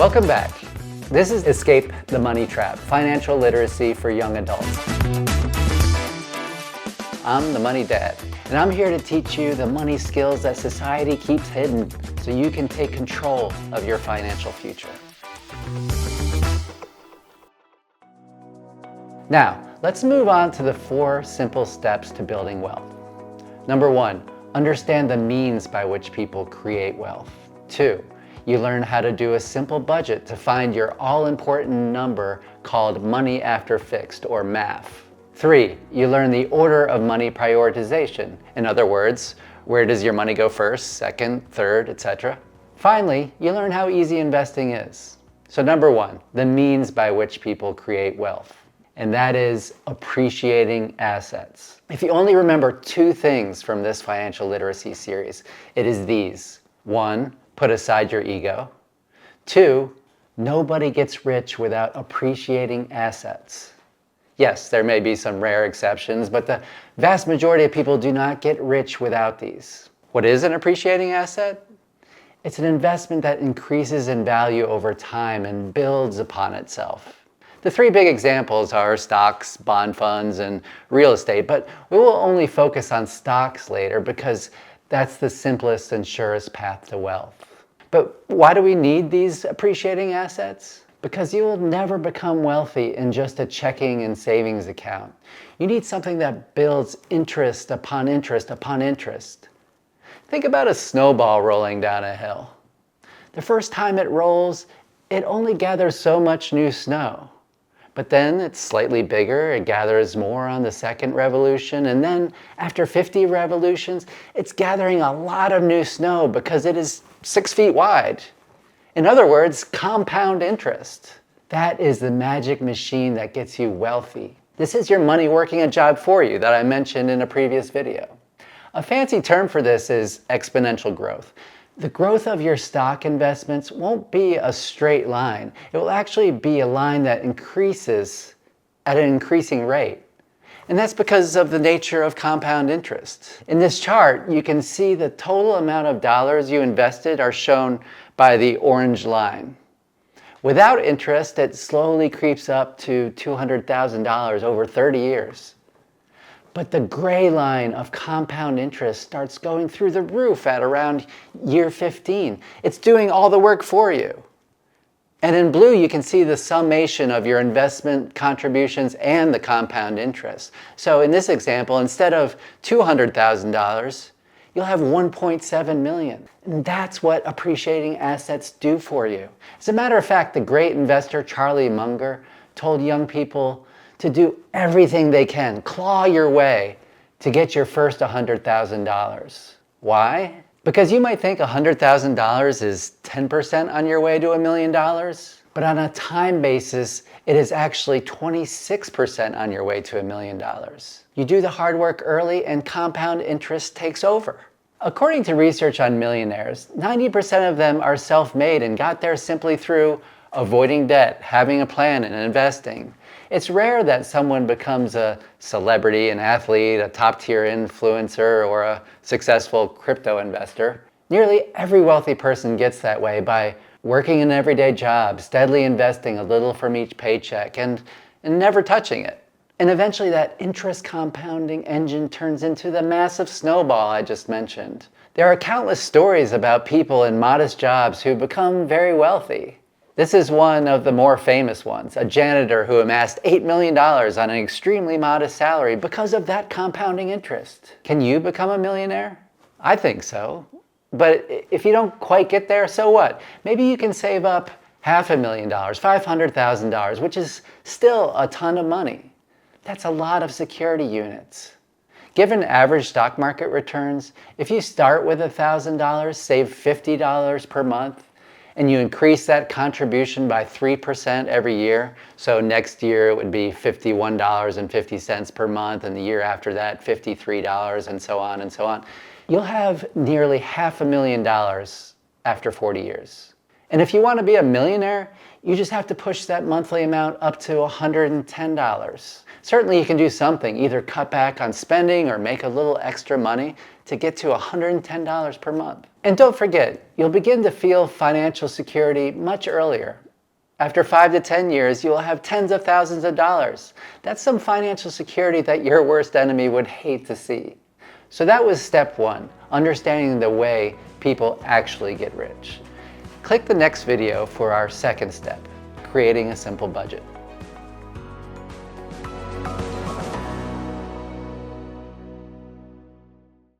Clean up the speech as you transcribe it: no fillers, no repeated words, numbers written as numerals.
Welcome back. This is Escape the Money Trap, financial literacy for young adults. I'm the Money Dad, and I'm here to teach you the money skills that society keeps hidden so you can take control of your financial future. Now, let's move on to the 4 simple steps to building wealth. Number 1, understand the means by which people create wealth. 2, you learn how to do a simple budget to find your all-important number called money after fixed, or MAF. 3, you learn the order of money prioritization. In other words, where does your money go first, second, third, etc. Finally, you learn how easy investing is. So number 1, the means by which people create wealth, and that is appreciating assets. If you only remember 2 things from this financial literacy series, it is these. 1, put aside your ego. 2, nobody gets rich without appreciating assets. Yes, there may be some rare exceptions, but the vast majority of people do not get rich without these. What is an appreciating asset? It's an investment that increases in value over time and builds upon itself. The 3 big examples are stocks, bond funds, and real estate, but we will only focus on stocks later because that's the simplest and surest path to wealth. But why do we need these appreciating assets? Because you will never become wealthy in just a checking and savings account. You need something that builds interest upon interest upon interest. Think about a snowball rolling down a hill. The first time it rolls, it only gathers so much new snow. But then it's slightly bigger, it gathers more on the second revolution, and then after 50 revolutions, it's gathering a lot of new snow because it is 6 feet wide. In other words, compound interest. That is the magic machine that gets you wealthy. This is your money working a job for you that I mentioned in a previous video. A fancy term for this is exponential growth. The growth of your stock investments won't be a straight line. It will actually be a line that increases at an increasing rate. And that's because of the nature of compound interest. In this chart, you can see the total amount of dollars you invested are shown by the orange line. Without interest, it slowly creeps up to $200,000 over 30 years. But the gray line of compound interest starts going through the roof at around year 15. It's doing all the work for you. And in blue, you can see the summation of your investment contributions and the compound interest. So in this example, instead of $200,000, you'll have $1.7 million. And that's what appreciating assets do for you. As a matter of fact, the great investor Charlie Munger told young people to do everything they can, claw your way to get your first $100,000. Why? Because you might think $100,000 is 10% on your way to $1 million, but on a time basis, it is actually 26% on your way to $1 million. You do the hard work early and compound interest takes over. According to research on millionaires, 90% of them are self-made and got there simply through avoiding debt, having a plan, and investing. It's rare that someone becomes a celebrity, an athlete, a top-tier influencer, or a successful crypto investor. Nearly every wealthy person gets that way by working an everyday job, steadily investing a little from each paycheck, and never touching it. And eventually that interest compounding engine turns into the massive snowball I just mentioned. There are countless stories about people in modest jobs who become very wealthy. This is one of the more famous ones, a janitor who amassed $8 million on an extremely modest salary because of that compounding interest. Can you become a millionaire? I think so. But if you don't quite get there, so what? Maybe you can save up $500,000, $500,000, which is still a ton of money. That's a lot of security units. Given average stock market returns, if you start with $1,000, save $50 per month, and you increase that contribution by 3% every year, so next year it would be $51.50 per month, and the year after that, $53, and so on and so on, you'll have nearly $500,000 after 40 years. And if you want to be a millionaire, you just have to push that monthly amount up to $110. Certainly you can do something, either cut back on spending or make a little extra money to get to $110 per month. And don't forget, you'll begin to feel financial security much earlier. After 5 to 10 years, you'll have tens of thousands of dollars. That's some financial security that your worst enemy would hate to see. So that was step 1, understanding the way people actually get rich. Click the next video for our second step, creating a simple budget.